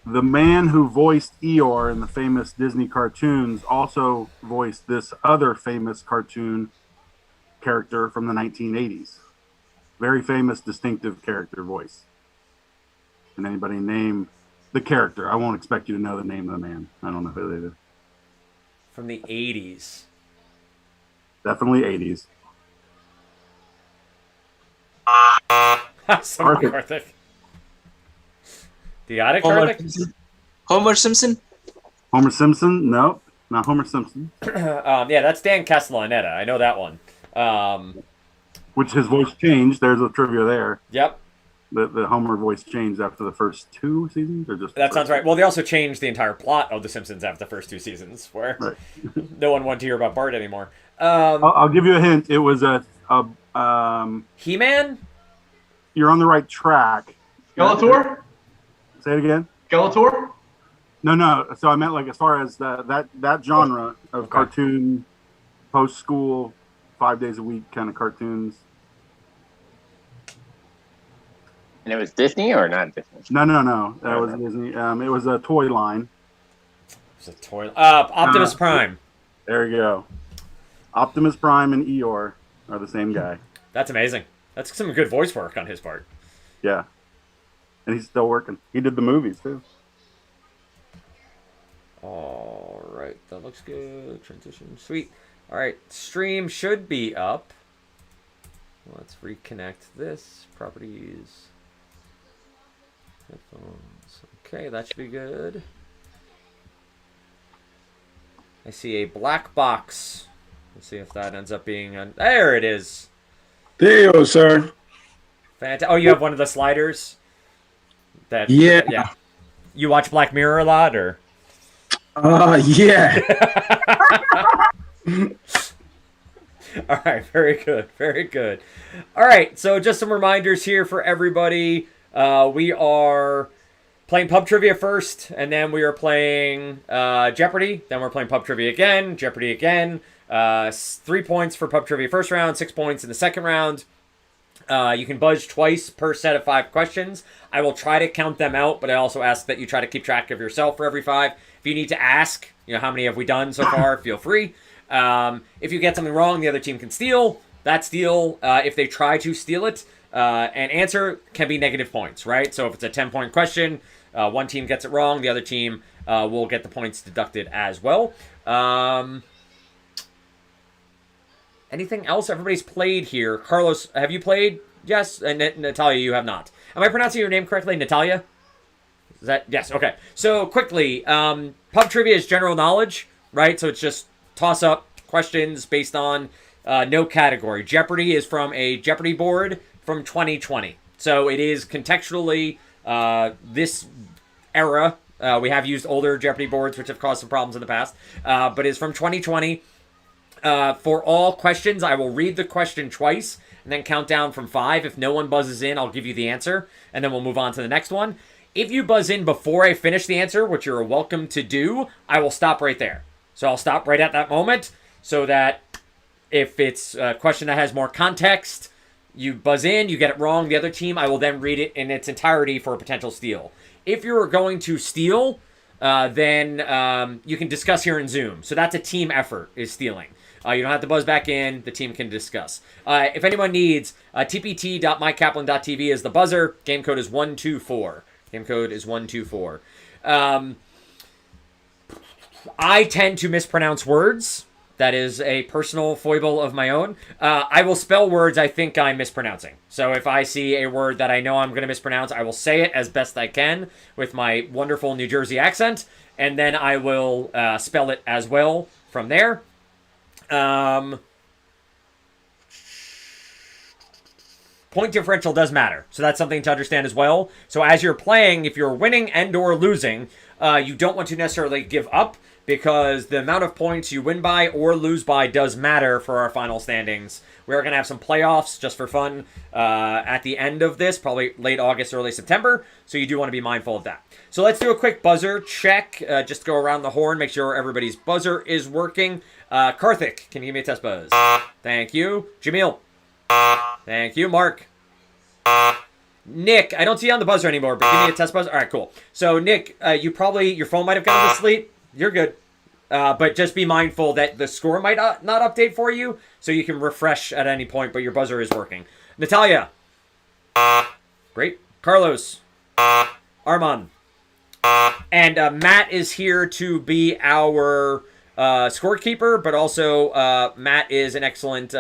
The man who voiced Eeyore in the famous Disney cartoons also voiced this other famous cartoon character from the 1980s. Very famous, distinctive character voice. Can anybody name the character? I won't expect you to know the name of the man. I don't know who it is. From the 80s. Definitely 80s. Some Karthik. The Attic Homer Karthik? Simpson. Homer Simpson. Homer Simpson? Nope, not Homer Simpson. Yeah, that's Dan Castellaneta. I know that one. Which his voice changed. There's a trivia there. Yep. The Homer voice changed after the first 2 seasons, or just that sounds right. Well, they also changed the entire plot of The Simpsons after the first 2 seasons, where no one wanted to hear about Bart anymore. I'll give you a hint. It was a He-Man. You're on the right track. Skeletor? Say it again. Skeletor? No. So I meant like as far as that genre of cartoon, post school, 5 days a week kind of cartoons. And it was Disney or not Disney? No. That was Disney. It was a toy line. It's a toy. Optimus Prime. There you go. Optimus Prime and Eeyore are the same guy. That's amazing. That's some good voice work on his part. Yeah. And he's still working. He did the movies too. All right, that looks good. Transition, sweet. All right, stream should be up. Let's reconnect this. Properties. Headphones. Okay, that should be good. I see a black box. Let's see if that ends up being on. There it is. There you go, sir. Oh, you have one of the sliders? Yeah. You watch Black Mirror a lot, or? Yeah. All right, very good, very good. All right, so just some reminders here for everybody. We are playing pub trivia first, and then we are playing Jeopardy. Then we're playing pub trivia again, Jeopardy again. 3 points for pub trivia first round, 6 points in the second round. You can buzz twice per set of 5 questions. I will try to count them out, but I also ask that you try to keep track of yourself for every 5. If you need to ask, how many have we done so far, feel free. If you get something wrong, the other team can steal. That steal, if they try to steal it, an answer can be negative points, right? So if it's a 10-point question, one team gets it wrong, the other team will get the points deducted as well. Anything else? Everybody's played here. Carlos, have you played? Yes. And Natalia, you have not. Am I pronouncing your name correctly, Natalia? Is that yes? Okay. So quickly, pub trivia is general knowledge, right? So it's just toss up questions based on no category. Jeopardy is from a Jeopardy board from 2020, so it is contextually this era. We have used older Jeopardy boards, which have caused some problems in the past, but it's from 2020. For all questions, I will read the question twice and then count down from 5. If no one buzzes in, I'll give you the answer, and then we'll move on to the next one. If you buzz in before I finish the answer, which you're welcome to do, I will stop right there. So I'll stop right at that moment so that if it's a question that has more context, you buzz in, you get it wrong, the other team, I will then read it in its entirety for a potential steal. If you're going to steal, then you can discuss here in Zoom. So that's a team effort, is stealing. You don't have to buzz back in. The team can discuss. If anyone needs, tpt.mykaplan.tv is the buzzer. Game code is 124. Game code is 124. I tend to mispronounce words. That is a personal foible of my own. I will spell words I think I'm mispronouncing. So if I see a word that I know I'm going to mispronounce, I will say it as best I can with my wonderful New Jersey accent, and then I will spell it as well from there. Point differential does matter, so that's something to understand as well. So as you're playing, if you're winning and or losing, you don't want to necessarily give up, because the amount of points you win by or lose by does matter for our final standings. We're going to have some playoffs just for fun at the end of this, probably late August, early September, so you do want to be mindful of that. So let's do a quick buzzer check, just go around the horn, make sure everybody's buzzer is working. Karthik, can you give me a test buzz? Thank you. Jamil. Thank you. Mark. Nick, I don't see you on the buzzer anymore, but give me a test buzzer. All right, cool. So, Nick, your phone might have gone to sleep. You're good. But just be mindful that the score might not update for you, so you can refresh at any point, but your buzzer is working. Natalia. Great. Carlos. Armand. And Matt is here to be our scorekeeper, but also Matt is an excellent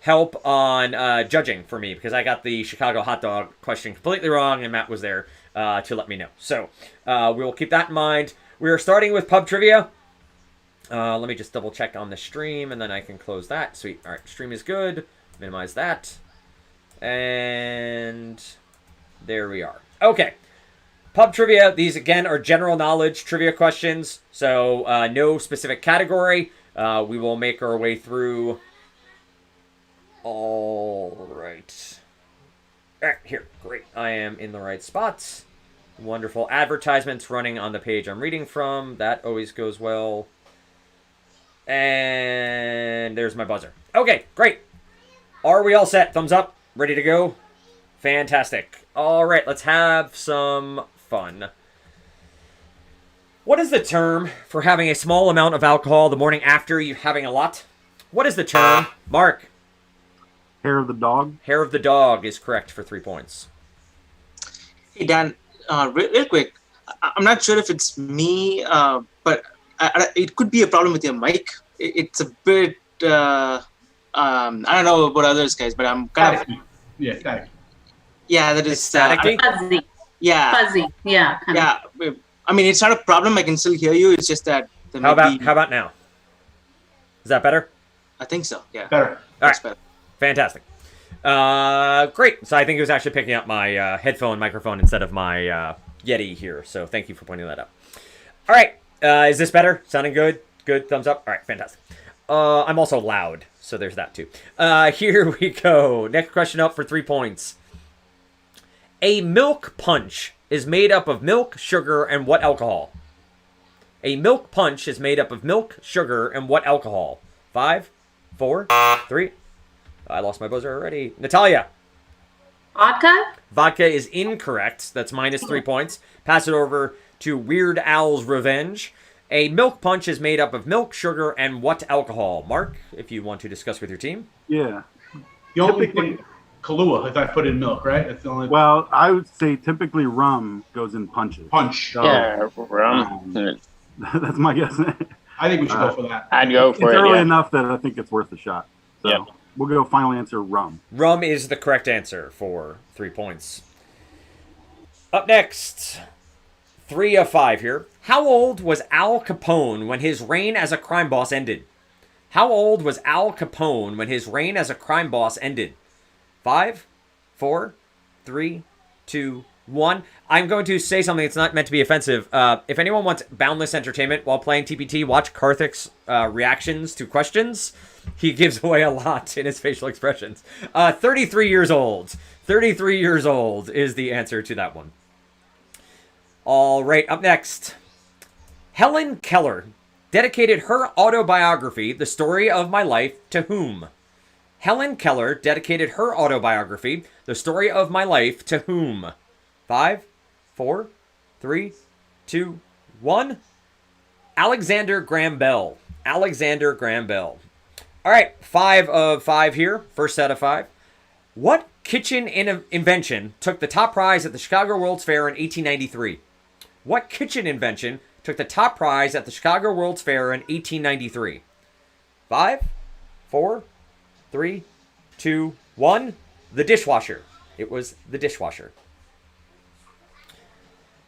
help on judging for me, because I got the Chicago hot dog question completely wrong, and Matt was there to let me know. So we will keep that in mind. We are starting with pub trivia. Let me just double check on the stream, and then I can close that. Sweet. All right, stream is good. Minimize that. And there we are. Okay. Pub trivia. These, again, are general knowledge trivia questions, so no specific category. We will make our way through. All right. All right, here. Great. I am in the right spots. Wonderful. Advertisements running on the page I'm reading from. That always goes well. And there's my buzzer. Okay, great. Are we all set? Thumbs up. Ready to go? Fantastic. All right, let's have some fun. What is the term for having a small amount of alcohol the morning after you having a lot? What is the term? Mark. Hair of the dog. Hair of the dog is correct for 3 points. Hey, Dan, real quick. I'm not sure if it's me, but it could be a problem with your mic. It's a bit, I don't know about others, guys, but I'm kind of... Yeah, static. Yeah, that is... It's staticky? Fuzzy. Yeah. Fuzzy. Yeah. Yeah. I mean, it's not a problem. I can still hear you. It's just that... How about now? Is that better? I think so, yeah. Better. All That's right. better. Fantastic. Great. So I think it was actually picking up my headphone microphone instead of my Yeti here. So thank you for pointing that out. All right. Is this better? Sounding good? Good. Thumbs up. All right. Fantastic. I'm also loud, so there's that too. Here we go. Next question up for 3 points. A milk punch is made up of milk, sugar, and what alcohol? A milk punch is made up of milk, sugar, and what alcohol? 5, 4, 3. I lost my buzzer already. Natalia. Vodka? Vodka is incorrect. That's minus 3 points. Pass it over to Weird Al's Revenge. A milk punch is made up of milk, sugar, and what alcohol? Mark, if you want to discuss with your team. Yeah. The only thing, Kahlua, if I put in milk, right? That's the only Well, I would say typically rum goes in punches. punch. So, Yeah, rum. that's my guess. I think we should go for that. I'd go It's for it. early Yeah. enough that I think it's worth a shot. So Yep. we'll go final answer rum. Rum is the correct answer for 3 points. Up next, 3 of 5 here. How old was Al Capone when his reign as a crime boss ended? How old was Al Capone when his reign as a crime boss ended? 5, 4, 3, 2, 1. I'm going to say something that's not meant to be offensive. If anyone wants boundless entertainment while playing TPT, watch Karthik's reactions to questions. He gives away a lot in his facial expressions. 33 years old. 33 years old is the answer to that one. All right, up next. Helen Keller dedicated her autobiography, The Story of My Life, to whom? Helen Keller dedicated her autobiography, The Story of My Life, to whom? 5, 4, 3, 2, 1. Alexander Graham Bell. Alexander Graham Bell. All right, 5 of 5 here. First set of 5. What kitchen invention took the top prize at the Chicago World's Fair in 1893? What kitchen invention took the top prize at the Chicago World's Fair in 1893? 5, 4, 3, 2, 1. The dishwasher. It was the dishwasher.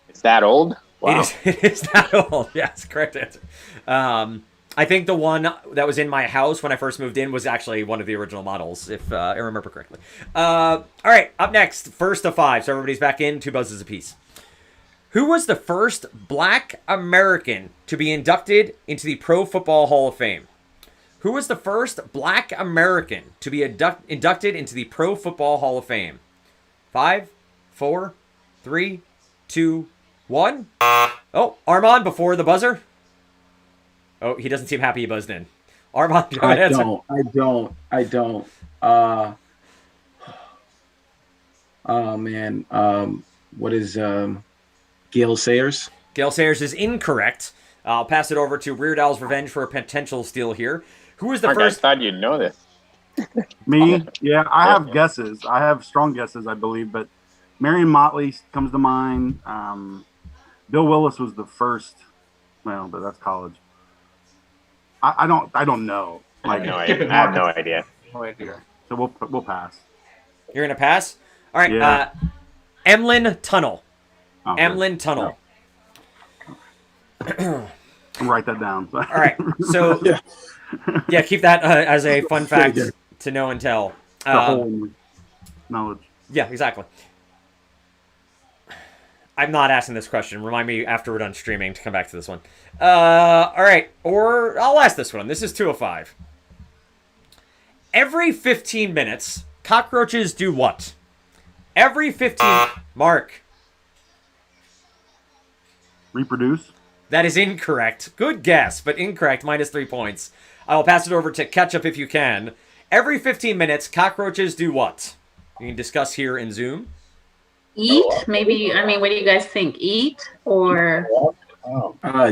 It's that old? Wow. It is that old. Yes, correct answer. I think the one that was in my house when I first moved in was actually one of the original models, if I remember correctly. All right, up next, first of 5. So everybody's back in, 2 buzzes apiece. Who was the first Black American to be inducted into the Pro Football Hall of Fame? Who was the first Black American to be inducted into the Pro Football Hall of Fame? 5, 4, 3, 2, 1. Oh, Armand before the buzzer. Oh, he doesn't seem happy he buzzed in. Armand, do you have an answer? I don't. Oh man. What is Gale Sayers? Gale Sayers is incorrect. I'll pass it over to Weird Al's Revenge for a potential steal here. Who is the Mark, first? I thought you'd know this. Me? Yeah, I have guesses. I have strong guesses, I believe, but Marion Motley comes to mind. Bill Willis was the first. Well, but that's college. I don't know. I have no Skip idea. it, I have Mark. no idea. No idea. So we'll pass. You're gonna pass. All right. Yeah. Emlyn Tunnel. Oh, Emlyn Tunnel. I'll write that down. All right. So Yeah. yeah, keep that as a fun fact good. to know and tell. The whole knowledge. Yeah, exactly. I'm not asking this question. Remind me after we're done streaming to come back to this one. All right. Or I'll ask this one. This is 2 of 5. Every 15 minutes, cockroaches do what? Every 15... Mark. Reproduce. That is incorrect. Good guess, but incorrect. Minus 3 points. I will pass it over to Ketchup if you can. Every 15 minutes, cockroaches do what? You can discuss here in Zoom. Eat? Maybe, I mean, what do you guys think? Eat or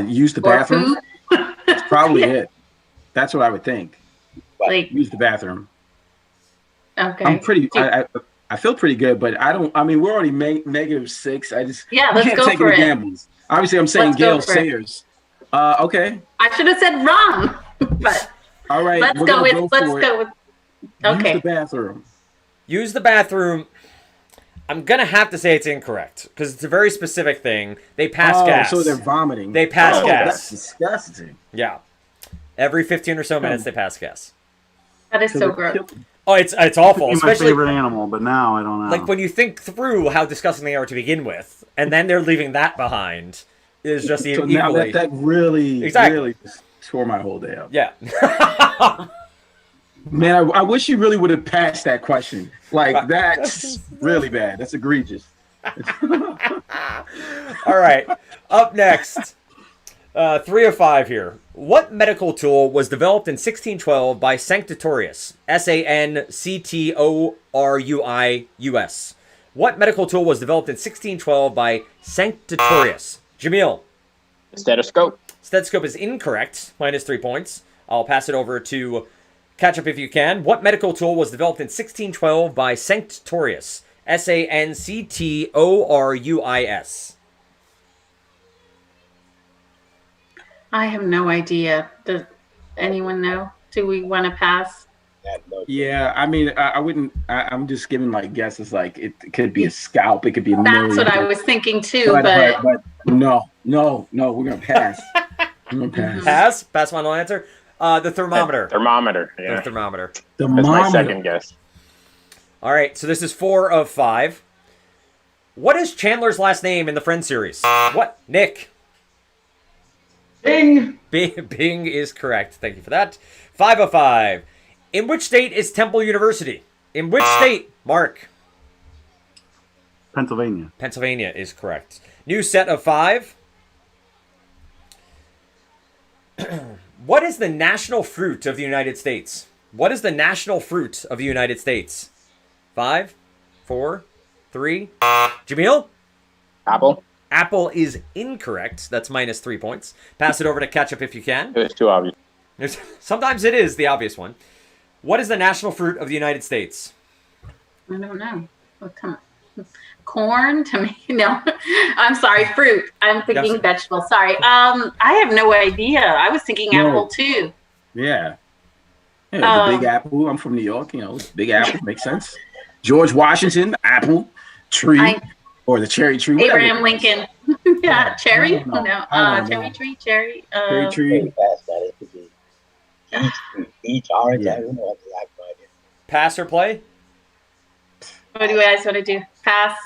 Use the or bathroom. poop? That's probably it. That's what I would think. Like, Use the bathroom. okay. I'm pretty. I feel pretty good, but I don't. I mean, we're already -6. I just Yeah, you let's can't go take for any it. gambles. Obviously, I'm saying Let's go Gale for it. Sayers. Okay. I should have said wrong, but All right. let's we're go gonna with, go let's for go with, it. Use okay. the bathroom. Use the bathroom. I'm going to have to say it's incorrect because it's a very specific thing. They pass gas. So they're vomiting. They pass gas. That's disgusting. Yeah. Every 15 or so minutes, they pass gas. That is so they're gross. killing- Oh, it's awful. It's my Especially favorite animal, but now I don't know. like when you think through how disgusting they are to begin with, and then they're leaving that behind is just So now equally. that really, Exactly. really just tore my whole day up. Yeah. Man, I wish you really would have passed that question. Like, that's really bad. That's egregious. All right. Up next, 3 of 5 here. What medical tool was developed in 1612 by Sanctorius? Sanctoruius. What medical tool was developed in 1612 by Sanctorius? Jamil. Stethoscope. Stethoscope is incorrect. Minus 3 points. I'll pass it over to Ketchup if you can. What medical tool was developed in 1612 by Sanctorius? Sanctoruis. I have no idea. Does anyone know? Do we want to pass? Yeah, I mean, I wouldn't. I'm just giving like guesses. Like it could be a scalp. It could be a That's what I million. was thinking too, But no. We're gonna pass. We're gonna pass. Pass final answer. The thermometer. Thermometer. The Yeah. thermometer. The That's my mom. second guess. All right, so this is 4 of 5. What is Chandler's last name in the Friends series? What? Nick. Ding! Bing is correct. Thank you for that. 5 of 5. In which state is Temple University? In which state? Mark. Pennsylvania. Pennsylvania is correct. New set of 5. What is the national fruit of the United States? What is the national fruit of the United States? 5, 4, 3. Jamil? Apple. Apple is incorrect. That's minus 3 points. Pass it over to Ketchup if you can. It was too obvious. Sometimes it is the obvious one. What is the national fruit of the United States? I don't know. Oh, come on. Corn, tomato. No, I'm sorry, fruit. I'm thinking Yes. vegetable. Sorry. I have no idea. I was thinking No. apple too. Yeah. The Big Apple. I'm from New York. Big Apple makes sense. George Washington, apple tree, or the cherry tree. whatever. Abraham Lincoln. Yeah, cherry. don't know. No, I don't cherry know. tree. Cherry. Cherry tree. Each orange. Yeah. I don't know what the like about it. Pass or play? What do you guys want to do? Pass.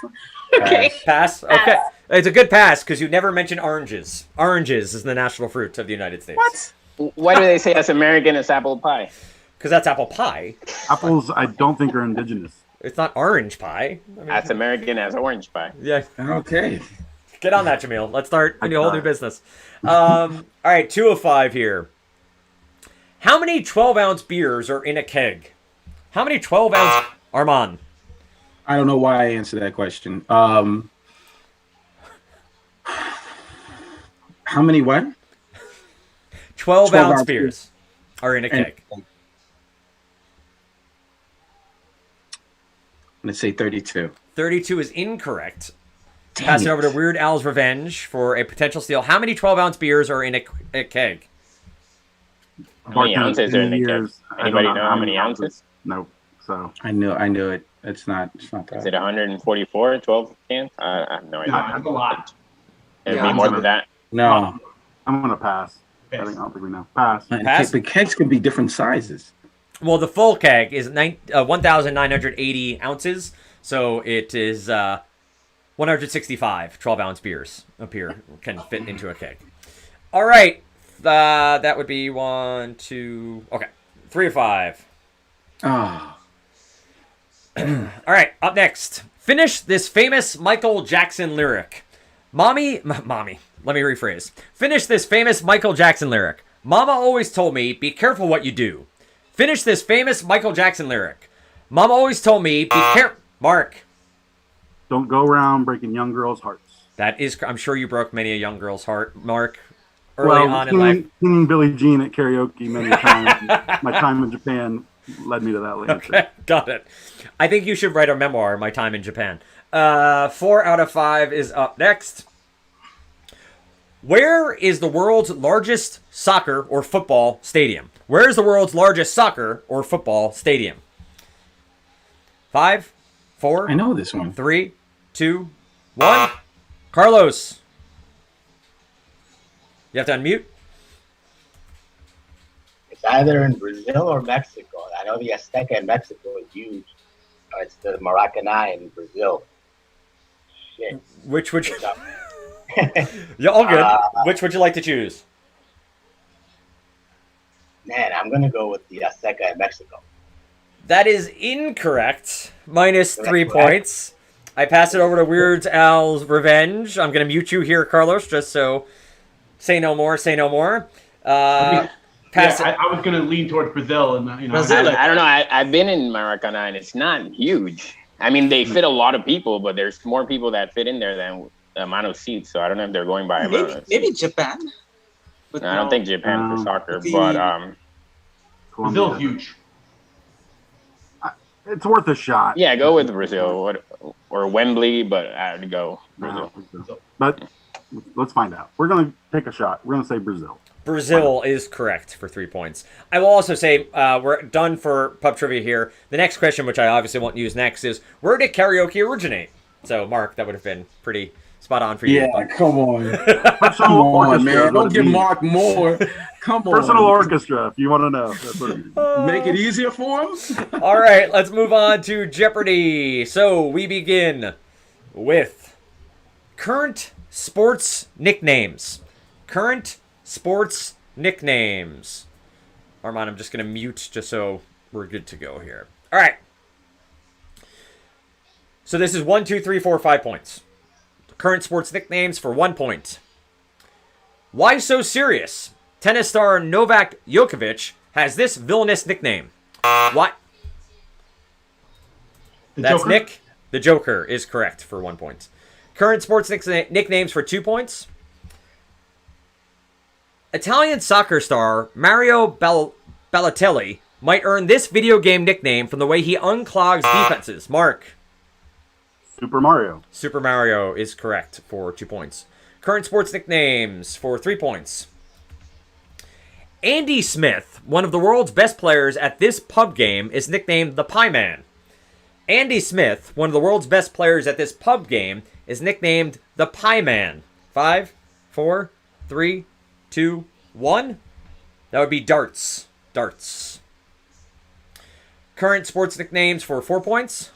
Okay. Pass? Okay. It's a good pass because you never mention oranges. Oranges is the national fruit of the United States. What? Why do they say as American as apple pie? Because that's apple pie. Apples, I don't think are indigenous. It's not orange pie. I mean, As American as orange pie. yeah. Okay. Get on that, Jamil. Let's start a whole new tried. business. All right, 2 of 5 here. How many 12-ounce beers are in a keg? How many 12-ounce... Armand. I don't know why I answered that question. How many what? 12-ounce ounce beers are in a And- keg. Let's say 32. 32 is incorrect. Dang Pass it it. over to Weird Al's Revenge for a potential steal. How many 12-ounce beers are in a keg? How many ounces are in the keg? Years, I don't Anybody know how many ounces? Nope. So I knew it. It's not that. Is it 144, 12 cans? I have no idea. That's a lot. It'd Yeah, be more than that. No. I'm gonna pass. I don't think we know. Pass. Pass? The kegs can be different sizes. Well, the full keg is 1,980 ounces, so it is 165 12-ounce beers can fit into a keg. All right, that would be 1, 2, okay, 3 or 5. Oh. All right, up next. Finish this famous Michael Jackson lyric. Mommy, let me rephrase. Finish this famous Michael Jackson lyric. Mama always told me, be careful what you do. Finish this famous Michael Jackson lyric. Mama always told me, be careful. Mark. Don't go around breaking young girls' hearts. That is, I'm sure you broke many a young girl's heart, Mark, early on in life. Singing Billie Jean at karaoke many times. My time in Japan led me to that answer. Okay, got it. I think you should write a memoir, My Time in Japan. 4 out of 5 is up next. Where is the world's largest soccer or football stadium? Where is the world's largest soccer or football stadium? 5, 4. I know this one. 3, 2, 1. Carlos. You have to unmute. It's either in Brazil or Mexico. I know the Azteca in Mexico is huge. It's the Maracanã in Brazil. Shit. Which would you... Yeah, all good. Which would you like to choose? Man, I'm going to go with the Azteca in Mexico. That is incorrect. Minus 3 Correct. points. I pass it over to Weird Al's Revenge. I'm going to mute you here, Carlos, just so... Say no more, say no more. Pass it. I was going to lean towards Brazil, and Brazil, I don't know. I've been in Maracanã, and it's not huge. I mean, they fit a lot of people, but there's more people that fit in there than the amount of seats. So I don't know if they're going by amount of maybe seats. Japan. But No, I don't think Japan for soccer, the- but Colombia. Brazil's huge. It's worth a shot. yeah, go with Brazil or Wembley, but I'd go Brazil. But let's find out. We're going to take a shot. We're going to say Brazil. Brazil is correct for 3 points. I will also say we're done for pub trivia here. The next question, which I obviously won't use next, is where did karaoke originate? So, Mark, that would have been pretty spot on for you. Yeah, come on. Personal Come on, orchestra man. is what Don't it give means. Mark more. Come on. Personal orchestra, if you want to know. That's what it means. Make it easier for him. All right, let's move on to Jeopardy. So, we begin with current sports nicknames. Current sports nicknames. Armand, I'm just going to mute just so we're good to go here. All right. So this is 1, 2, 3, 4, 5 points. Current sports nicknames for 1 point. Why so serious? Tennis star Novak Djokovic has this villainous nickname. What? That's Joker? Nick. The Joker is correct for 1 point. Current sports nicknames for 2 points. Italian soccer star Mario Balotelli might earn this video game nickname from the way he unclogs defenses. Mark. Super Mario. Super Mario is correct for 2 points. Current sports nicknames for 3 points. Andy Smith, one of the world's best players at this pub game, is nicknamed the Pie Man. Andy Smith, one of the world's best players at this pub game, is nicknamed the Pie Man. 5, 4, 3, 2, 1. That would be darts. Darts. Current sports nicknames for 4 points.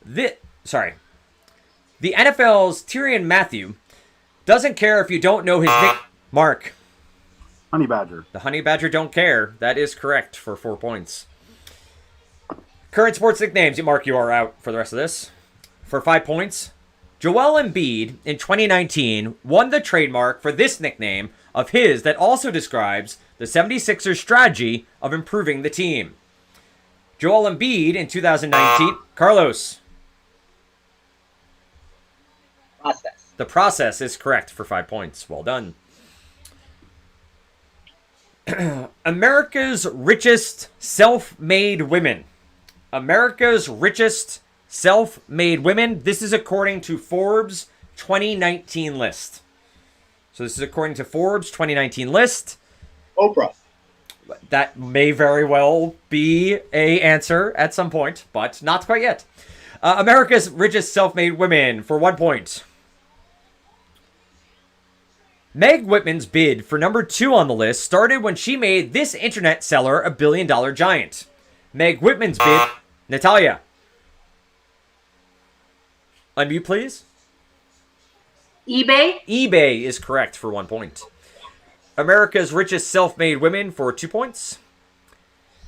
The NFL's Tyrann Mathieu doesn't care if you don't know his nick. Mark. Honey Badger. The Honey Badger don't care. That is correct for 4 points. Current sports nicknames. Mark, you are out for the rest of this. For 5 points. Joel Embiid in 2019 won the trademark for this nickname of his that also describes the 76ers' strategy of improving the team. Joel Embiid in 2019. Carlos. Process. The Process is correct for 5 points. Well done. America's richest self-made women. America's richest self-made women. This is according to Forbes 2019 list. So this is according to Forbes 2019 list. Oprah. That may very well be a answer at some point, but not quite yet. America's richest self-made women for 1 point. Meg Whitman's bid for number 2 on the list started when she made this internet seller a billion-dollar giant. Meg Whitman's bid... Natalia. Unmute, please. eBay. eBay is correct for 1 point. America's richest self-made women for 2 points.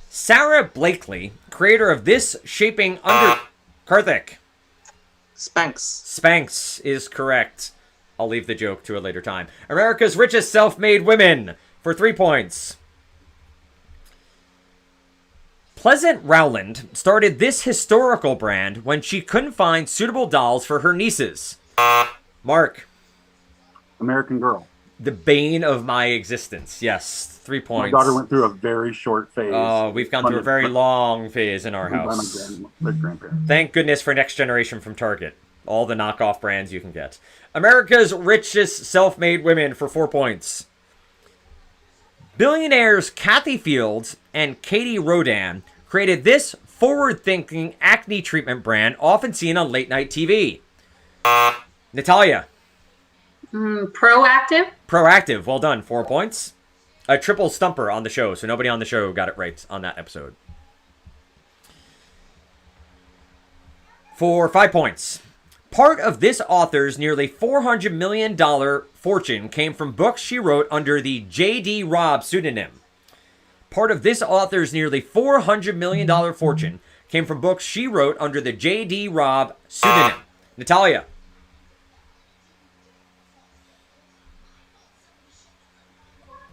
Sarah Blakely, creator of this shaping under... Karthik. Spanx. Spanx is correct. I'll leave the joke to a later time. America's richest self-made women for 3 points. Pleasant Rowland started this historical brand when she couldn't find suitable dolls for her nieces. Mark. American Girl. The bane of my existence. Yes, 3 points. My daughter went through a very short phase. Oh, we've gone through a very long phase in our house. My grandparents. Thank goodness for Next Generation from Target. All the knockoff brands you can get. America's richest self-made women for 4 points. Billionaires Kathy Fields and Katie Rodan created this forward-thinking acne treatment brand often seen on late-night TV. Natalia. Proactive. Proactive. Well done. 4 points. A triple stumper on the show, so nobody on the show got it right on that episode. For 5 points. Part of this author's nearly $400 million fortune came from books she wrote under the J.D. Robb pseudonym. Part of this author's nearly $400 million fortune came from books she wrote under the J.D. Robb pseudonym. Natalia.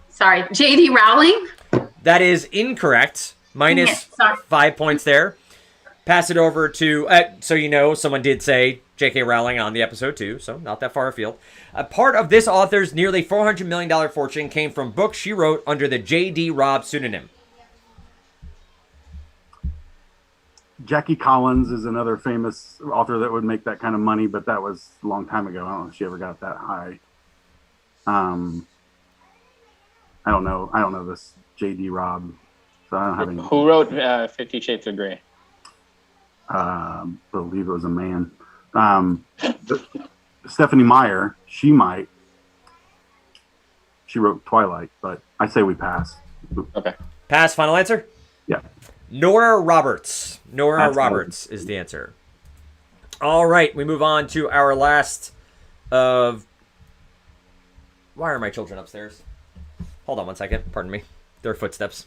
Sorry, J.D. Rowling. That is incorrect. Minus 5 points there. Pass it over to, so you know, someone did say J.K. Rowling on the episode too, so not that far afield. Part of this author's nearly $400 million fortune came from books she wrote under the J.D. Robb pseudonym. Jackie Collins is another famous author that would make that kind of money, but that was a long time ago. I don't know if she ever got that high. I don't know this J.D. Robb, so I don't have any. Who wrote 50 Shades of Grey? Believe it was a man. Stephanie Meyer, she wrote Twilight, but I say we pass. Okay. Pass, final answer? Yeah. Nora Roberts. Nora That's Roberts is the answer. All right, we move on to our last of... Why are my children upstairs? Hold on 1 second. Pardon me. Their footsteps.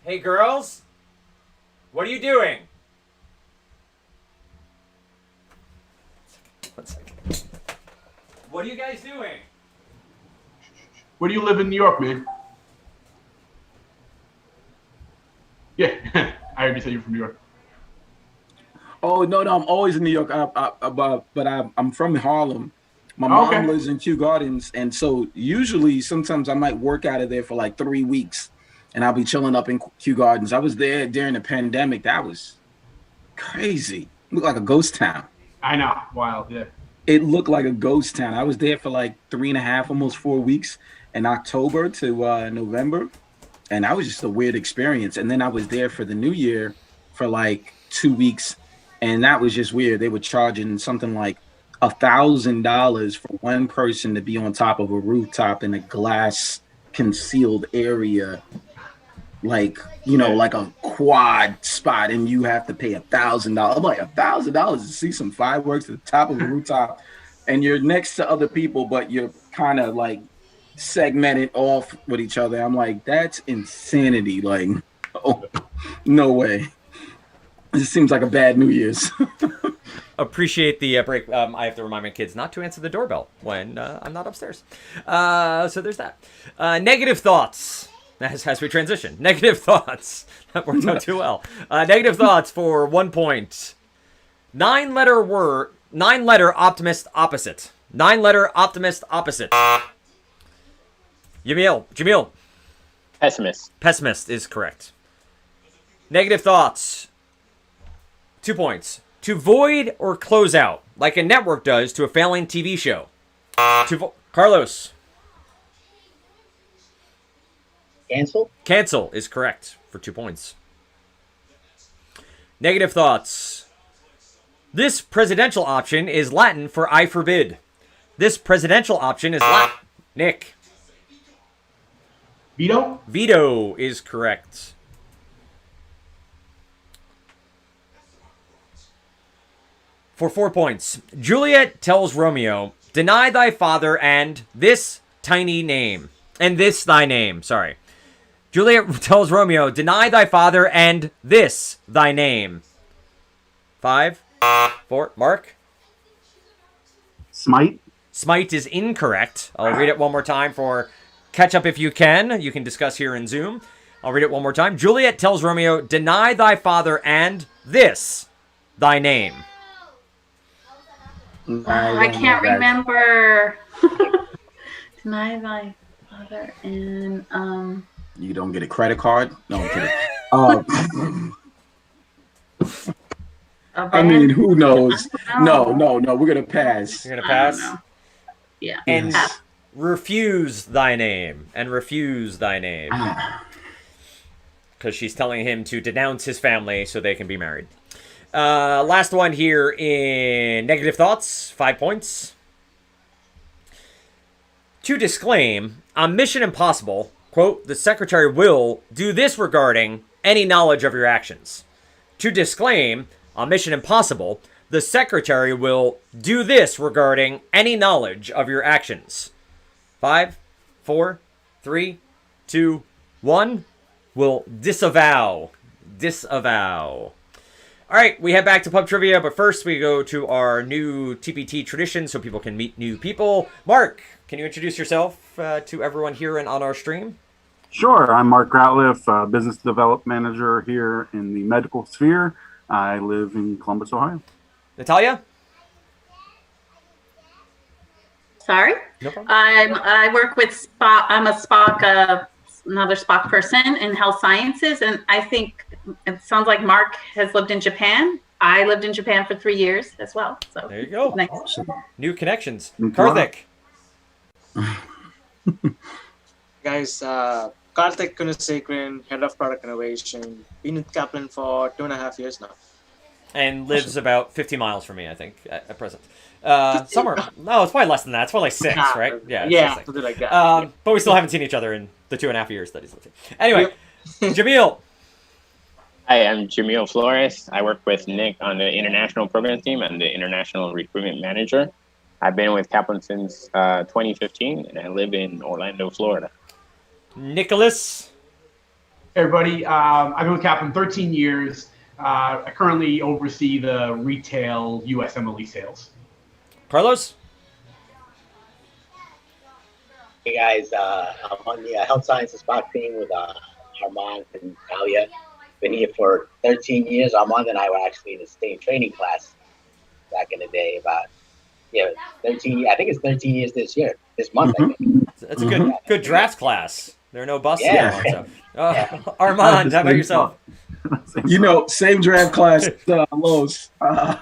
Hey, girls. What are you doing? 1 second. What are you guys doing? Where do you live in New York, man? Yeah, I heard you say you're from New York. Oh no, I'm always in New York. I'm from Harlem. My mom lives in Kew Gardens, and so usually, sometimes I might work out of there for like 3 weeks, and I'll be chilling up in Kew Gardens. I was there during the pandemic. That was crazy. It looked like a ghost town. I know, wild, yeah. It looked like a ghost town. I was there for like 3.5, almost 4 weeks, in October to November, and that was just a weird experience. And then I was there for the New Year for like 2 weeks, and that was just weird. They were charging something like $1,000 for one person to be on top of a rooftop in a glass concealed area, like, you know, like a quad spot, and you have to pay $1,000. I'm like, $1,000 to see some fireworks at the top of a rooftop, and you're next to other people, but you're kind of like segmented off with each other. I'm like, that's insanity. Like, oh, no way. It just seems like a bad New Year's. Appreciate the break. I have to remind my kids not to answer the doorbell when I'm not upstairs. So there's that. Negative thoughts. as we transition. Negative thoughts. That worked out too well. Negative thoughts for 1 point. 9-letter optimist opposite. 9-letter optimist opposite. Jamil. Pessimist. Pessimist is correct. Negative thoughts. 2 points. To void or close out, like a network does to a failing TV show. Carlos. Cancel? Cancel is correct for 2 points. Negative thoughts. This presidential option is Latin for I forbid. This presidential option is Latin. Nick. Veto? Veto is correct. For 4 points. Juliet tells Romeo, deny thy father and this tiny name. And this thy name, sorry. Juliet tells Romeo, deny thy father and this thy name. 5, 4, Mark? Smite. Smite is incorrect. I'll read it one more time for catch up if you can. You can discuss here in Zoom. I'll read it one more time. Juliet tells Romeo, deny thy father and this thy name. I can't remember. Deny thy father and You don't get a credit card? No, I'm kidding. I mean, who knows? No, we're gonna pass. You're gonna pass? Yeah. And refuse thy name. And refuse thy name. Because she's telling him to denounce his family so they can be married. Last one here in negative thoughts. 5 points. To disclaim, on Mission Impossible, quote, the secretary will do this regarding any knowledge of your actions. To disclaim, on Mission Impossible, the secretary will do this regarding any knowledge of your actions. 5, 4, 3, 2, 1. Will disavow. Disavow. All right, we head back to pub trivia, but first we go to our new TPT tradition so people can meet new people. Mark, can you introduce yourself to everyone here and on our stream? Sure. I'm Mark Ratliff, Business Development Manager here in the medical sphere. I live in Columbus, Ohio. Natalia? Sorry? No problem. I work with Spock. I'm a Spock, another Spock person in health sciences, and I think it sounds like Mark has lived in Japan. I lived in Japan for 3 years as well. So there you go. Nice. Awesome. New connections. Karthik. Guys, Karthik Kunasekran, Head of Product Innovation. Been with Kaplan for 2.5 years now. And lives about 50 miles from me, I think, at present. Somewhere. No, it's probably less than that. It's probably like 6, right? Yeah, Yeah, it's something like that. But we still haven't seen each other in the 2.5 years that he's lived here. Anyway, Jamil. Hi, I'm Jamil Flores. I work with Nick on the international program team. I'm the international recruitment manager. I've been with Kaplan since 2015, and I live in Orlando, Florida. Nicholas. Hey, everybody. I've been with Kaplan 13 years. I currently oversee the retail US MLE sales. Carlos. Hey guys, I'm on the health sciences Spock team with Armand and Talia. Been here for 13 years. Armand and I were actually in the same training class back in the day. About 13. I think it's 13 years this month. I think. That's a good draft class. There are no busts. Yeah. Here, so. Armand, how about yourself? You know, same draft class, Los.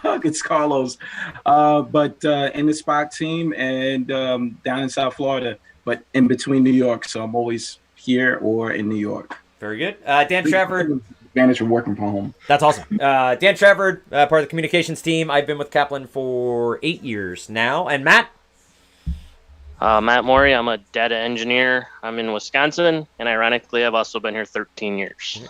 It's Carlos. But in the Spock team and down in South Florida, but in between New York. So I'm always here or in New York. Very good. Dan Trafford. Advantage of working from home. That's awesome. Dan Trafford, part of the communications team. I've been with Kaplan for 8 years now. And Matt? Matt Morey, I'm a data engineer. I'm in Wisconsin, and ironically, I've also been here 13 years.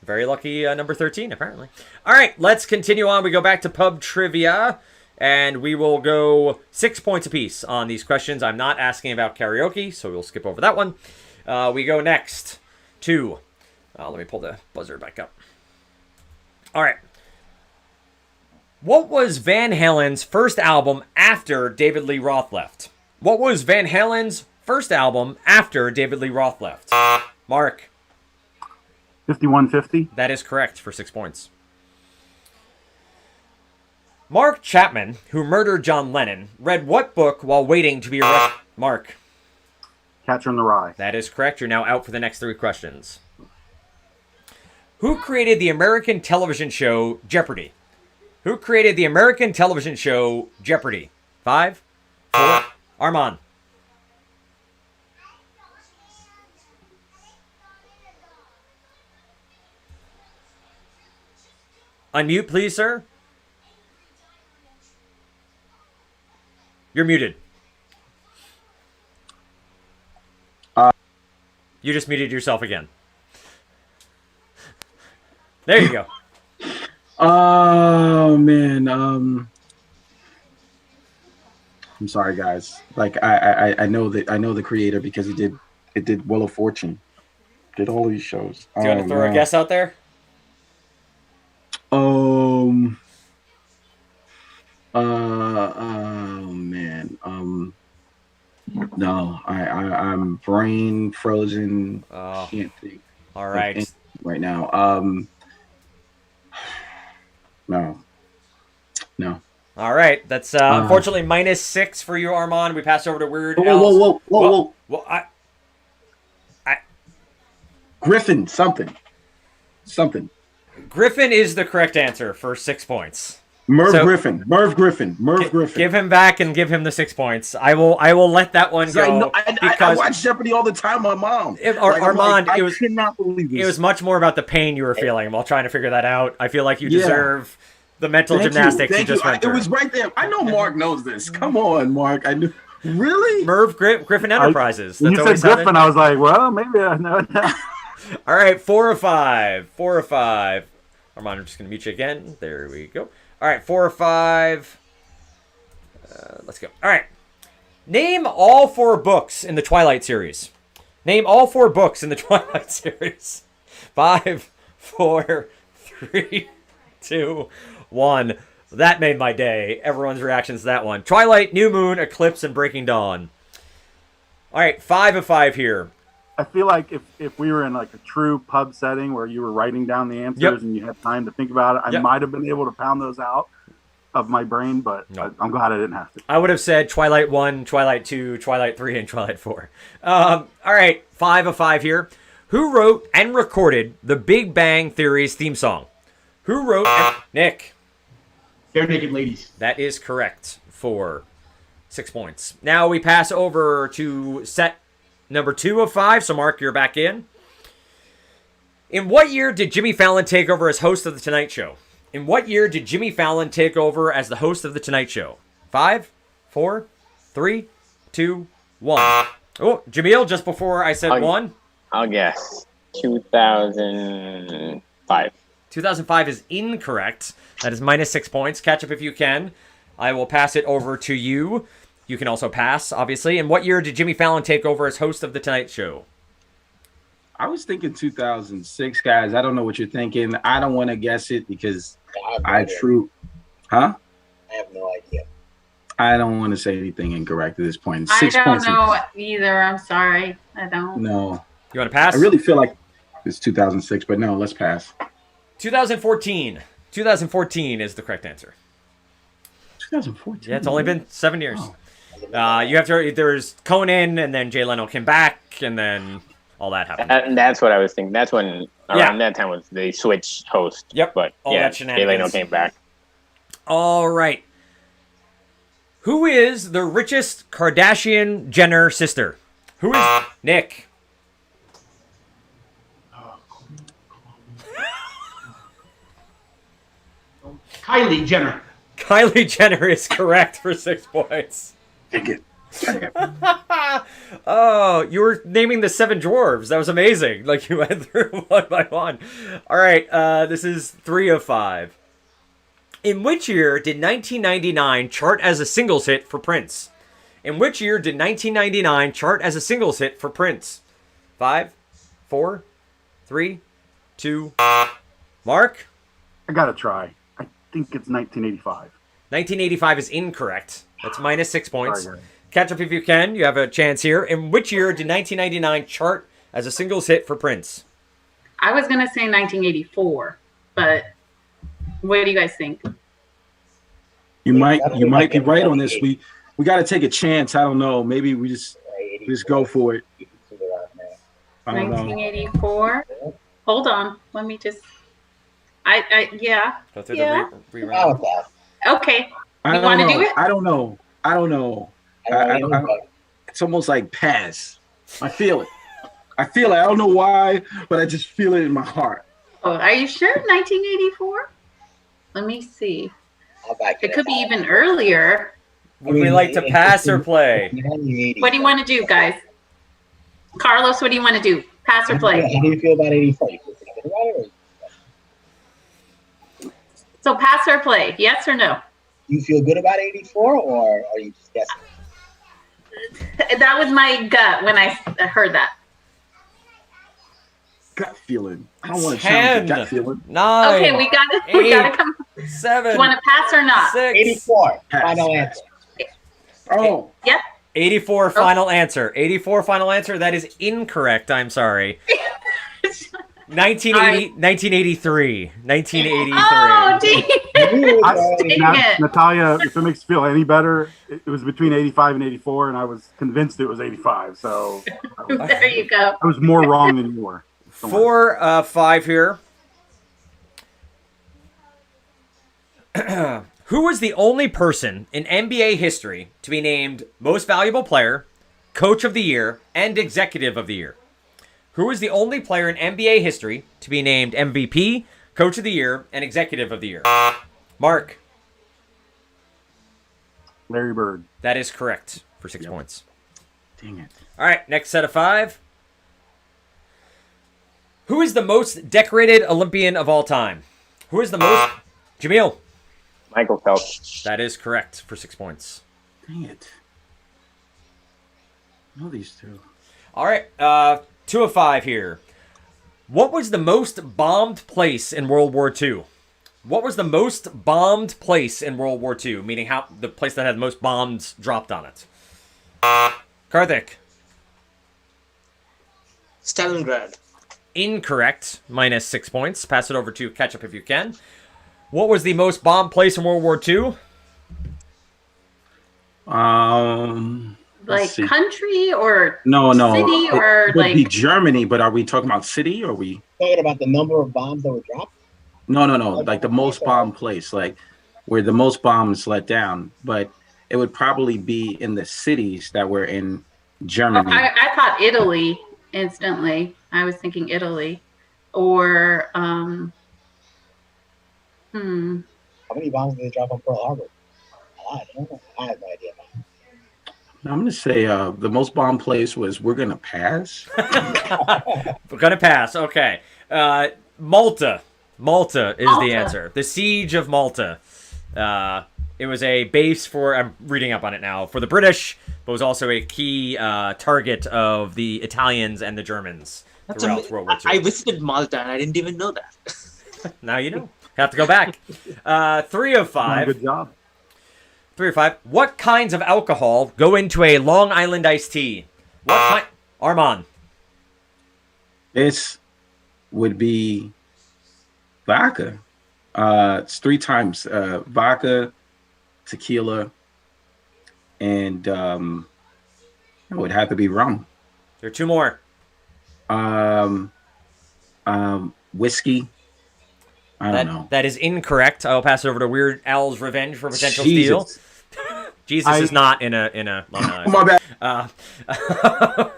Very lucky number 13, apparently. All right, let's continue on. We go back to pub trivia, and we will go 6 points apiece on these questions. I'm not asking about karaoke, so we'll skip over that one. We go next to... let me pull the buzzer back up. All right. What was Van Halen's first album after David Lee Roth left? What was Van Halen's first album after David Lee Roth left? Mark. 5150. That is correct for 6 points. Mark Chapman, who murdered John Lennon, read what book while waiting to be arrested? Mark. Catcher in the Rye. That is correct. You're now out for the next 3 questions. Who created the American television show Jeopardy? Who created the American television show Jeopardy? 5, 4, Armand. Unmute, please, sir. You're muted. You just muted yourself again. There you go. Oh man, I'm sorry, guys. Like I know the creator because it did Wheel of Fortune, did all these shows. Do you want to throw a guess out there? Oh man. No, I'm brain frozen. Oh. Can't think. All right. Right now. No. All right. That's unfortunately -6 for you, Armand. We pass over to Weird Whoa. Well, I Griffin, something. Griffin is the correct answer for 6 points. Merv Griffin. Give him back and give him the 6 points. I will let that one go. I watch Jeopardy all the time. My mom. Armand, I cannot believe this. It was much more about the pain you were feeling while trying to figure that out. I feel like you deserve the mental gymnastics you just went through. It was right there. I know Mark knows this. Come on, Mark. I knew. Really? Merv Griffin Enterprises. When you said Griffin, I was like, well, maybe I know it now. All right, 4 or 5. Armand, I'm just going to mute you again. There we go. All right, 4 or 5. Let's go. All right. Name all 4 books in the Twilight series. Name all 4 books in the Twilight series. 5, 4, 3, 2, 1. That made my day. Everyone's reactions to that one. Twilight, New Moon, Eclipse, and Breaking Dawn. All right, 5 of 5 here. I feel like if we were in like a true pub setting where you were writing down the answers and you had time to think about it, I might have been able to pound those out of my brain, but I'm glad I didn't have to. I would have said Twilight 1, Twilight 2, Twilight 3, and Twilight 4. All right, 5 of 5 here. Who wrote and recorded the Big Bang Theory's theme song? Who wrote Nick? Bare Naked Ladies. That is correct for 6 points. Now we pass over to set number 2 of 5. So, Mark, you're back in. In what year did Jimmy Fallon take over as host of The Tonight Show? In what year did Jimmy Fallon take over as the host of The Tonight Show? 5, 4, 3, 2, 1. Oh, Jamil, just before I said 1. I'll guess 2005. 2005 is incorrect. That is -6 points. Catch up if you can. I will pass it over to you. You can also pass, obviously. In what year did Jimmy Fallon take over as host of The Tonight Show? I was thinking 2006, guys. I don't know what you're thinking. I don't want to guess it because I have no idea. I don't want to say anything incorrect at this point. I don't know either. I'm sorry. I don't. No. You want to pass? I really feel like it's 2006, but no, let's pass. 2014. 2014 is the correct answer. 2014? Yeah, it's only been 7 years. Oh. You have to. There's Conan, and then Jay Leno came back, and then all that happened. And that's what I was thinking. That's when around that time was they switched host. Yep. But all that Jay Leno came back. All right. Who is the richest Kardashian Jenner sister? Who is Nick? Kylie Jenner. Kylie Jenner is correct for 6 points. Take it. Oh, you were naming the 7 dwarves. That was amazing. Like you went through one by one. All right, this is 3 of 5. In which year did 1999 chart as a singles hit for Prince? In which year did 1999 chart as a singles hit for Prince? 5, 4, 3, 2. Mark? I gotta try. I think it's 1985. 1985 is incorrect. That's -6 points. Sorry. Catch up if you can. You have a chance here. In which year did 1999 chart as a singles hit for Prince? I was gonna say 1984, but what do you guys think? You might be right on this. We got to take a chance. I don't know. Maybe we just go for it. I don't know. 1984. Hold on. Let me just. Yeah. Go through Yeah. the rerun. Okay. I You don't want to know. do it? I don't know. It's almost like pass. I feel it. I don't know why, but I just feel it in my heart. Oh, are you sure? 1984? Let me see. It could be even earlier. Would we like to pass or play? What do you want to do, guys? Carlos, what do you want to do? Pass or play? How do you feel about 84? You feel pretty good about it, or So pass or play? Yes or no? you feel good about 84, or are you just guessing? That was my gut when I heard that. Gut feeling. I don't want to challenge your gut 10, feeling. 9, Okay, we gotta come. 7, You want to pass or not? 6. 84. Pass. Final answer. Oh, Yep. 84 final answer. 84 final answer. That is incorrect. I'm sorry. 1983. 1983. Oh, dang it. Natalia, if it makes you feel any better, it was between 85 and 84, and I was convinced it was 85. So There you go. I was more wrong than you were. 4, 5 here. Who was the only person in NBA history to be named Most Valuable Player, Coach of the Year, and Executive of the Year? Who is the only player in NBA history to be named MVP, Coach of the Year, and Executive of the Year? Mark. Larry Bird. That is correct for 6 points. dang it. All right, next set of 5. Who is the most decorated Olympian of all time? Who is the most... Jamil. Michael Phelps. That is correct for 6 points. Dang it. I know these two. All right, 2 of 5 here. What was the most bombed place in World War II? What was the most bombed place in World War II? Meaning how the place that had the most bombs dropped on it. Karthik. Stalingrad. Incorrect. Minus 6 points. Pass it over to Ketchup if you can. What was the most bombed place in World War II? Like see. country or No. city or it would like be Germany, but are we talking about city? Or are we? Talking about the number of bombs that were dropped? No. Like the most bombed place, like where the most bombs let down. But it would probably be in the cities that were in Germany. I thought Italy instantly. I was thinking Italy or How many bombs did they drop on Pearl Harbor? I don't know. I have no idea. I'm going to say the most bombed place was we're going to pass. We're going to pass. Okay. Malta. Malta is the answer. The Siege of Malta. It was a base for, I'm reading up on it now, for the British, but was also a key target of the Italians and the Germans throughout World War II. I visited Malta and I didn't even know that. Now you know. Have to go back. 3 of 5. Good job. 3 of 5. What kinds of alcohol go into a Long Island iced tea? What kind? Armand. This would be vodka. It's 3 times vodka, tequila, and it would have to be rum. There are 2 more. Whiskey. I don't know. That is incorrect. I'll pass it over to Weird Al's Revenge for potential Jesus. steal. Jesus is not in a Long Island. My bad.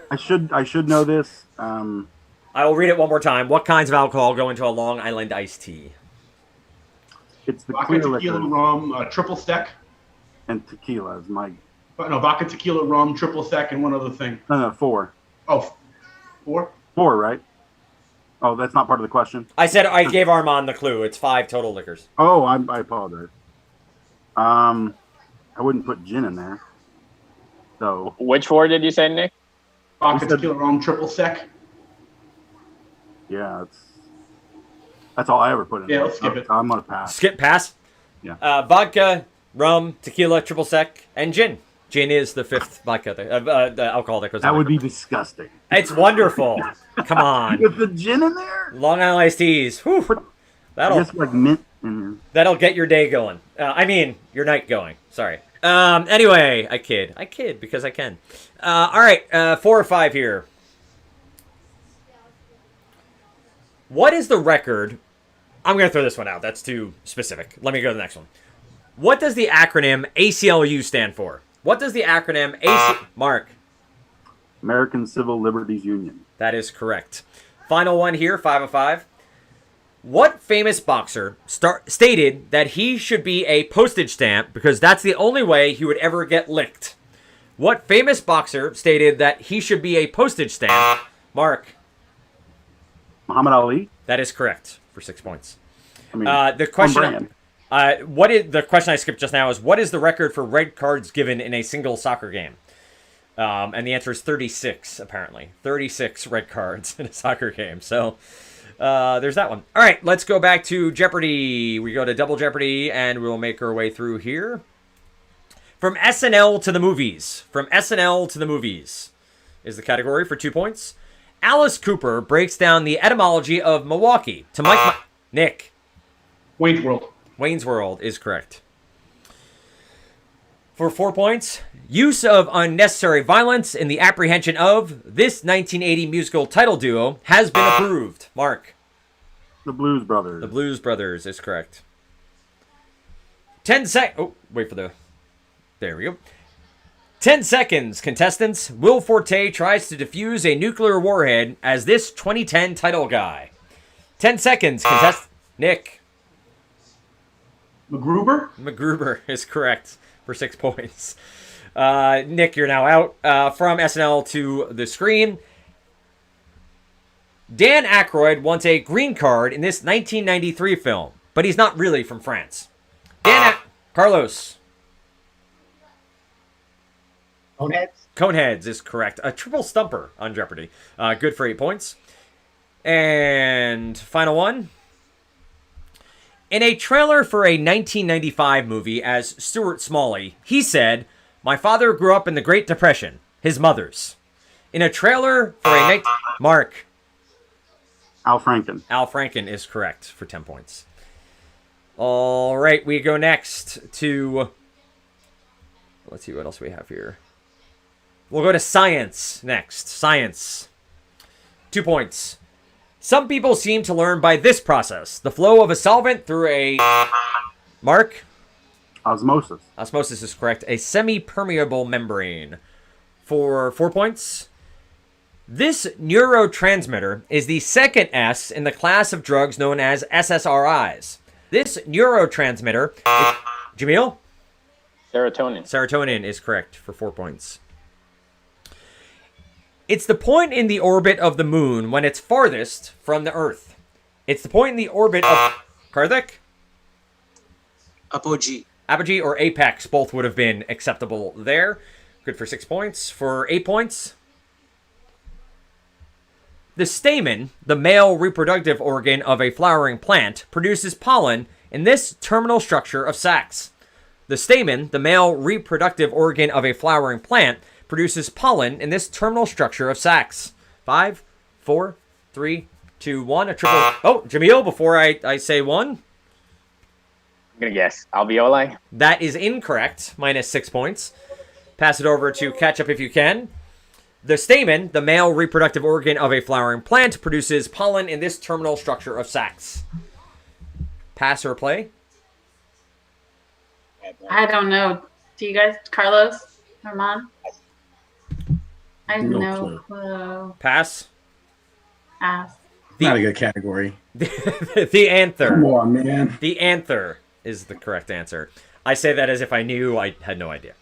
I should know this. I will read it one more time. What kinds of alcohol go into a Long Island iced tea? It's the Vodka, clear tequila, liquor rum, triple sec. and tequila is my. No, vodka, tequila, rum, triple sec, and one other thing. No, 4. Oh, 4? 4, right? Oh, that's not part of the question. I said I gave Armand the clue. It's 5 total liquors. Oh, I apologize. I wouldn't put gin in there. So Which 4 did you say, Nick? Vodka, You said- tequila, rum, triple sec. yeah, that's all I ever put in. Yeah, there. let's skip it. I'm gonna pass. Skip pass. Yeah. Vodka, rum, tequila, triple sec, and gin. Gin is the fifth vodka, the alcohol that goes That on. would be disgusting. It's wonderful. Come on. With the gin in there? Long Island iced teas. Whew. I guess like mint in here. That'll get your day going. I mean, your night going. Sorry. Anyway, I kid because I can. All right, 4 or 5 here. What is the record? I'm going to throw this one out. That's too specific. Let me go to the next one. What does the acronym ACLU stand for? What does the acronym Mark? American Civil Liberties Union. That is correct. Final one here, 5 of 5. What famous boxer stated that he should be a postage stamp because that's the only way he would ever get licked? What famous boxer stated that he should be a postage stamp? Mark. Muhammad Ali. That is correct for 6 points. I mean, The question. The question I skipped just now is what is the record for red cards given in a single soccer game? And the answer is 36. Apparently, 36 red cards in a soccer game. So. There's that one. All right, let's go back to Jeopardy. We go to Double Jeopardy, and we'll make our way through here. From SNL to the movies. From SNL to the movies is the category for 2 points. Alice Cooper breaks down the etymology of Milwaukee to Nick. Wayne's World. Wayne's World is correct. For 4 points, use of unnecessary violence in the apprehension of this 1980 musical title duo has been approved. Mark. The Blues Brothers. The Blues Brothers is correct. 10 sec. Oh, wait for the. There we go. 10 seconds, contestants. Will Forte tries to defuse a nuclear warhead as this 2010 title guy. 10 seconds, Nick. MacGruber is correct for 6 points. Nick, you're now out. From SNL to the screen. Dan Aykroyd wants a green card in this 1993 film, but he's not really from France. Carlos. Coneheads is correct. A triple stumper on Jeopardy. Good for 8 points. And final one. In a trailer for a 1995 movie as Stuart Smalley, he said, "My father grew up in the Great Depression. His mother's." In a trailer for a Mark. Al Franken. Al Franken is correct for 10 points. All right, we go next to... Let's see what else we have here. We'll go to science next. Science. 2 points. Some people seem to learn by this process. The flow of a solvent through a... Mark? Osmosis. Osmosis is correct. A semi-permeable membrane. For 4 points. This neurotransmitter is the second S in the class of drugs known as SSRIs. This neurotransmitter... Jamil? Serotonin. Serotonin is correct for 4 points. It's the point in the orbit of the moon when it's farthest from the Earth. It's the point in the orbit of... Karthik? Apogee. Apogee or apex both would have been acceptable there. Good for 6 points. For 8 points... The stamen, the male reproductive organ of a flowering plant, produces pollen in this terminal structure of sacs. The stamen, the male reproductive organ of a flowering plant, produces pollen in this terminal structure of sacs. 5, 4, 3, 2, 1. A triple... Oh, Jamil, before I say 1. I'm going to guess alveoli. That is incorrect. Minus 6 points. Pass it over to catch up if you can. The stamen, the male reproductive organ of a flowering plant, produces pollen in this terminal structure of sacs. Pass or play? I don't know. Do you guys, Carlos, Armand? I have no clue. Pass? Pass. Not a good category. The anther. Come on, man. The anther is the correct answer. I say that as if I knew. I had no idea.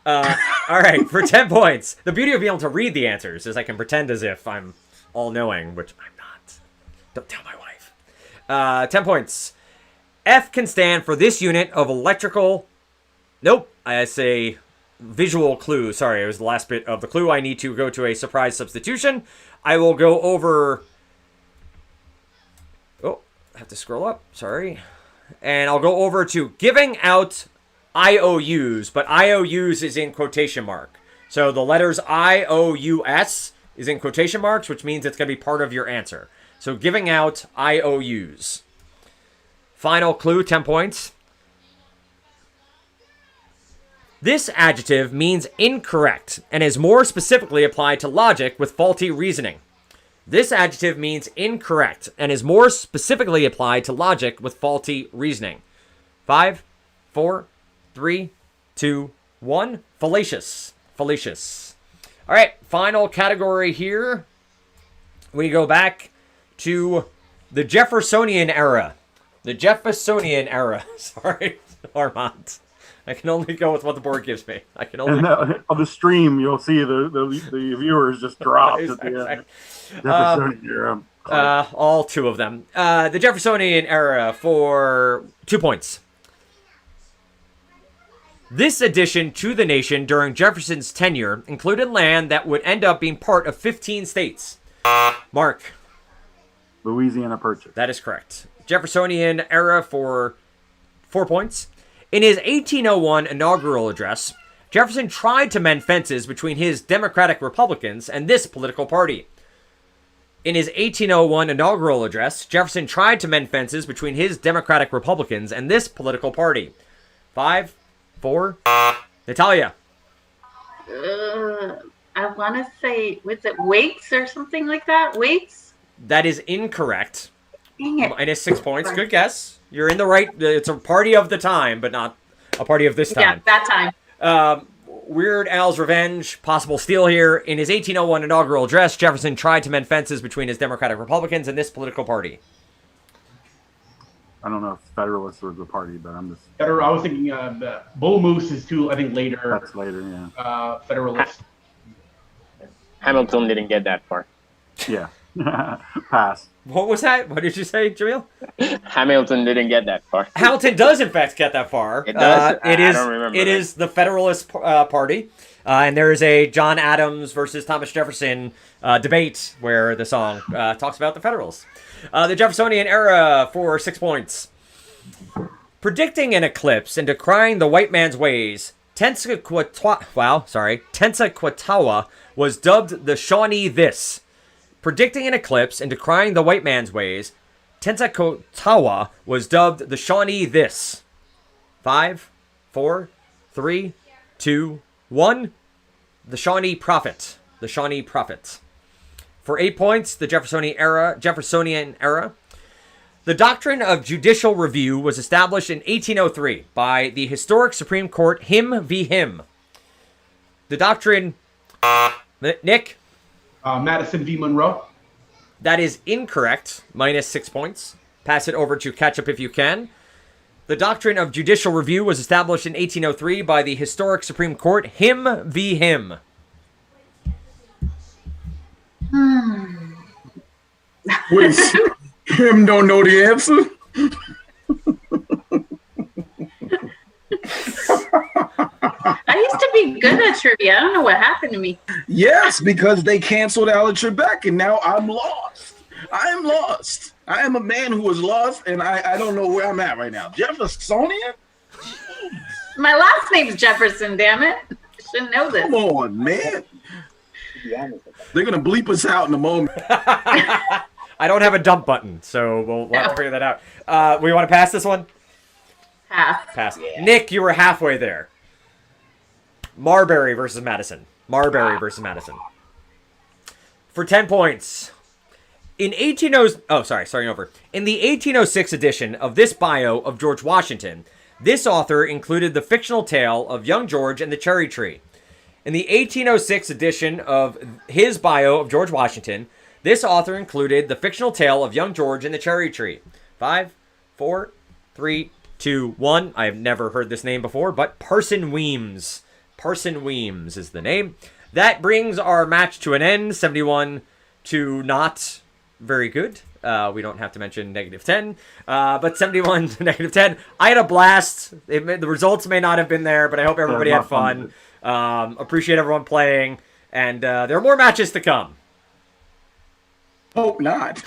All right, for 10 points. The beauty of being able to read the answers is I can pretend as if I'm all-knowing, which I'm not. Don't tell my wife. 10 points. F can stand for this unit of electrical... Nope, I say visual clue. Sorry, it was the last bit of the clue. I need to go to a surprise substitution. I will go over... Oh, I have to scroll up. Sorry. And I'll go over to giving out IOUs, but IOUs is in quotation mark. So the letters IOUS is in quotation marks, which means it's going to be part of your answer. So giving out IOUs. Final clue, 10 points. This adjective means incorrect and is more specifically applied to logic with faulty reasoning. This adjective means incorrect and is more specifically applied to logic with faulty reasoning. 5, 4, 3, 2, 1. Fallacious. Fallacious. All right, final category here. We go back to the Jeffersonian era. The Jeffersonian era. Sorry, Armand. I can only go with what the board gives me. I can only. On the stream, you'll see the viewers just dropped at the end. Jeffersonian era. All two of them. The Jeffersonian era for 2 points. This addition to the nation during Jefferson's tenure included land that would end up being part of 15 states. Mark. Louisiana Purchase. That is correct. Jeffersonian era for 4 points. In his 1801 inaugural address, Jefferson tried to mend fences between his Democratic Republicans and this political party. In his 1801 inaugural address, Jefferson tried to mend fences between his Democratic Republicans and this political party. 5, 4, Natalia. I want to say, was it Waits or something like that? Waits? That is incorrect. Dang it. Minus 6 points. Good guess. You're in the right. It's a party of the time, but not a party of this time. Yeah, that time. Weird Al's Revenge, possible steal here. In his 1801 inaugural address, Jefferson tried to mend fences between his Democratic Republicans and this political party. I don't know if Federalists was the party, but I'm just. I was thinking Bull Moose is too, I think, later. That's later, yeah. Federalist. Hamilton didn't get that far. Yeah. Pass. What was that? What did you say, Jamil? Hamilton didn't get that far. Hamilton does, in fact, get that far. It does? I don't remember. It is the Federalist Party. And there is a John Adams versus Thomas Jefferson debate where the song talks about the Federals. The Jeffersonian era for 6 points. Predicting an eclipse and decrying the white man's ways, Tenskwatawa was dubbed the Shawnee this. Predicting an eclipse and decrying the white man's ways, Tenskwatawa was dubbed the Shawnee this. 5, 4, 3, 2, 1. The Shawnee Prophet. The Shawnee Prophet. For 8 points, the Jeffersonian era. The doctrine of judicial review was established in 1803 by the historic Supreme Court, Him v. Him. The doctrine... Nick? Madison v. Monroe. That is incorrect. Minus 6 points. Pass it over to Ketchup if you can. The doctrine of judicial review was established in 1803 by the historic Supreme Court, Him v. Him. Wait, him don't know the answer? I used to be good at trivia. I don't know what happened to me. Yes, because they canceled Alan Trebek, and now I'm lost. I am lost. I am a man who is lost, and I don't know where I'm at right now. Jeffersonian? My last name's Jefferson, damn it. I should know this. Come on, man. They're going to bleep us out in a moment. I don't have a dump button, so we'll have to figure that out. We want to pass this one? Pass. Yeah. Nick, you were halfway there. Marbury versus Madison. Marbury versus Madison. For 10 points. In the 1806 edition of this bio of George Washington, this author included the fictional tale of young George and the cherry tree. In the 1806 edition of his bio of George Washington, this author included the fictional tale of young George and the cherry tree. 5, 4, 3, 2, 1. I have never heard this name before, but Parson Weems. Parson Weems is the name. That brings our match to an end. 71 to not very good. We don't have to mention -10, but 71 to -10. I had a blast. The results may not have been there, but I hope everybody had fun. Appreciate everyone playing, and there are more matches to come. Hope not.